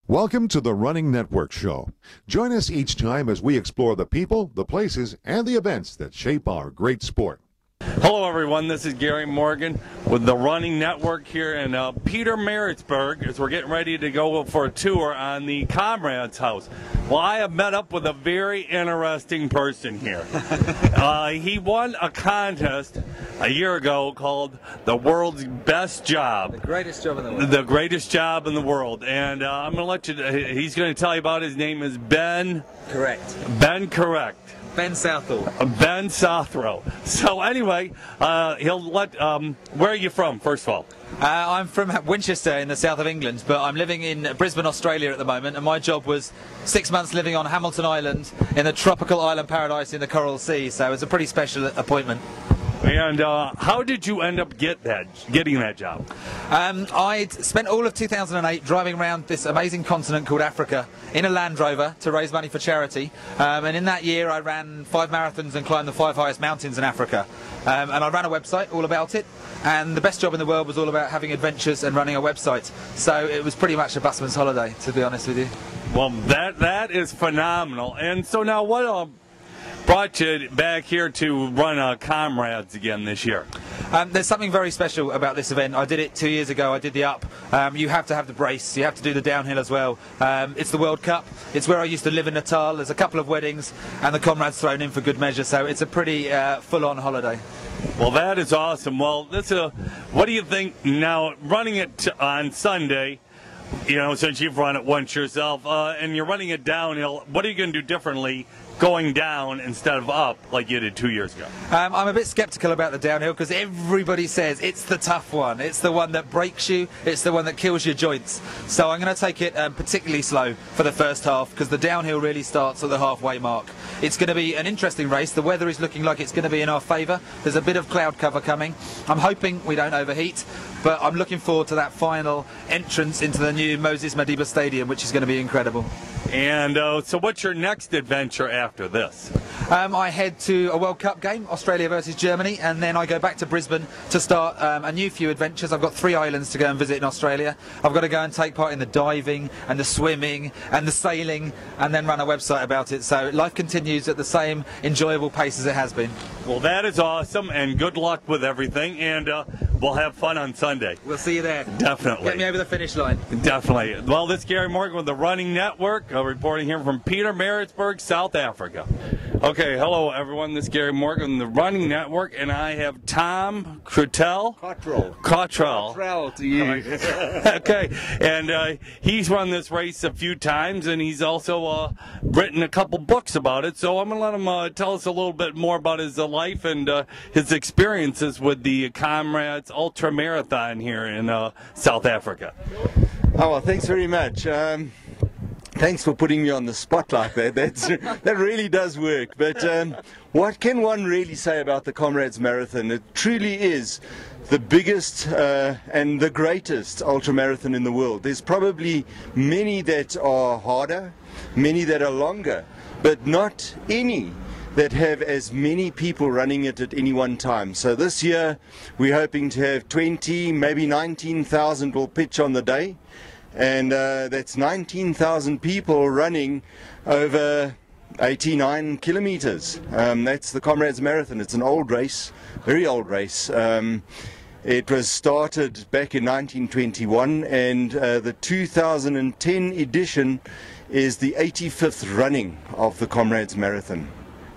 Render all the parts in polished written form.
Welcome to the Running Network Show. Join us each time as we explore the people, the places, and the events that shape our great sport. Hello everyone, this is Gary Morgan with the Running Network here in Peter Maritzburg as we're getting ready to go for a tour on the Comrades house. Well, I have met up with a very interesting person here. He won a contest a year ago called The World's Best Job. The greatest job in the world. The greatest job in the world. And I'm going to let you, he's going to tell you about his name is Ben. Correct. Ben Correct. Ben Southall. Ben Southall. So anyway, he'll let. Where are you from, first of all? I'm from Winchester in the south of England, but I'm living in Brisbane, Australia at the moment, and my job was 6 months living on Hamilton Island in the tropical island paradise in the Coral Sea, so it's a pretty special appointment. And how did you end up getting that job? I'd spent all of 2008 driving around this amazing continent called Africa in a Land Rover to raise money for charity. And in that year I ran 5 marathons and climbed the 5 highest mountains in Africa. And I ran a website all about it. And the best job in the world was all about having adventures and running a website. So it was pretty much a busman's holiday, to be honest with you. Well, that is phenomenal. And so now what brought you back here to run Comrades again this year? There's something very special about this event. I did it 2 years ago. I did the up. You have to have the brace. You have to do the downhill as well. It's the World Cup. It's where I used to live in Natal. There's a couple of weddings and the Comrades thrown in for good measure. So it's a pretty full-on holiday. Well, that is awesome. Well, what do you think now, running it on Sunday, you know, since you've run it once yourself, and you're running it downhill, what are you going to do differently going down instead of up like you did 2 years ago? I'm a bit skeptical about the downhill because everybody says it's the tough one. It's the one that breaks you. It's the one that kills your joints. So I'm going to take it particularly slow for the first half because the downhill really starts at the halfway mark. It's going to be an interesting race. The weather is looking like it's going to be in our favour. There's a bit of cloud cover coming. I'm hoping we don't overheat, but I'm looking forward to that final entrance into the new Moses Madiba Stadium, which is going to be incredible. And so what's your next adventure after this? I head to a World Cup game, Australia versus Germany, and then I go back to Brisbane to start a new few adventures. I've got 3 islands to go and visit in Australia. I've got to go and take part in the diving and the swimming and the sailing and then run a website about it. So life continues at the same enjoyable pace as it has been. Well, that is awesome, and good luck with everything, and we'll have fun on Sunday. We'll see you there. Definitely. Get me over the finish line. Definitely. Well, this is Gary Morgan with the Running Network, reporting here from Peter Maritzburg, South Africa. Okay, hello everyone. This is Gary Morgan, the Running Network, and I have Tom Cottrell. Cottrell to you. Okay, and he's run this race a few times, and he's also written a couple books about it. So I'm going to let him tell us a little bit more about his life and his experiences with the Comrades Ultra Marathon here in South Africa. Oh, well, thanks very much. Thanks for putting me on the spot like that. That really does work. But what can one really say about the Comrades Marathon? It truly is the biggest and the greatest ultramarathon in the world. There's probably many that are harder, many that are longer, but not any that have as many people running it at any one time. So this year we're hoping to have 20, maybe 19,000 will pitch on the day. And that's 19,000 people running over 89 kilometers. That's the Comrades Marathon. It's an old race, very old race. It was started back in 1921, and the 2010 edition is the 85th running of the Comrades Marathon.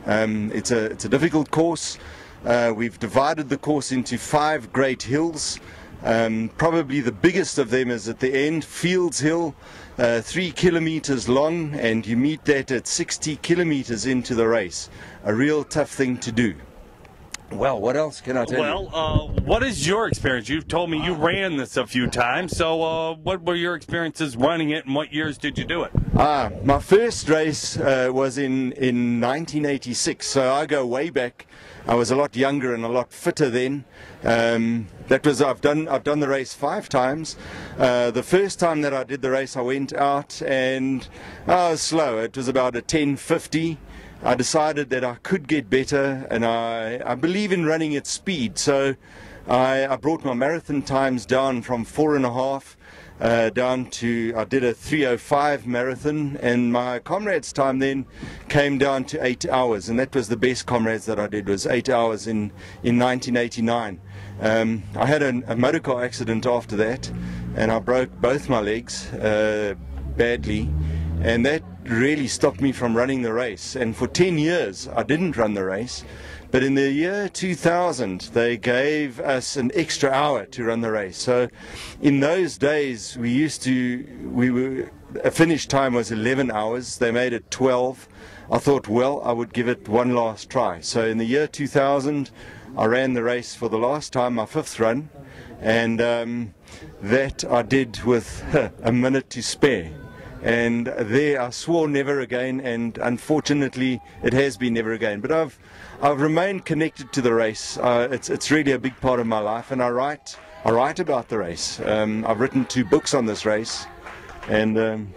It's a difficult course. We've divided the course into 5 great hills. Probably the biggest of them is at the end, Fields Hill, 3 kilometers long, and you meet that at 60 kilometers into the race. A real tough thing to do. Well, what else can I tell you? Well, what is your experience? You've told me you ran this a few times, so what were your experiences running it, and what years did you do it? My first race was in 1986, so I go way back. I was a lot younger and a lot fitter then. I've done the race 5 times. The first time that I did the race, I went out and I was slow. It was about a 10:50. I decided that I could get better, and I believe in running at speed. So I brought my marathon times down from 4.5 down to, I did a 3:05 marathon, and my Comrades time then came down to 8 hours, and that was the best Comrades that I did, was 8 hours in 1989. I had a motor car accident after that, and I broke both my legs badly, and that really stopped me from running the race. And for 10 years I didn't run the race, but in the year 2000 they gave us an extra hour to run the race. So in those days a finish time was 11 hours. They made it 12. I thought, well, I would give it one last try. So in the year 2000 I ran the race for the last time, my 5th run, and that I did with a minute to spare. And there I swore never again, and unfortunately it has been never again. But I've remained connected to the race. It's really a big part of my life, and I write about the race. I've written 2 books on this race, and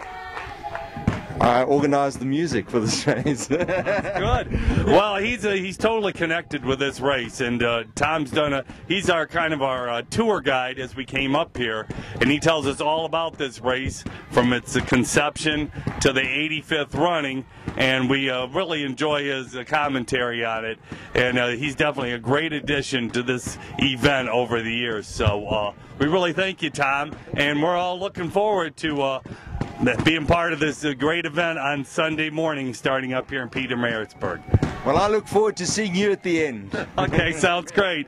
I organized the music for this race. Good. Well, he's totally connected with this race, and Tom's he's our kind of our tour guide as we came up here, and he tells us all about this race from its conception to the 85th running, and we really enjoy his commentary on it, and he's definitely a great addition to this event over the years. So we really thank you, Tom, and we're all looking forward to being part of this great event on Sunday morning starting up here in Pietermaritzburg. Well, I look forward to seeing you at the end. Okay, sounds great.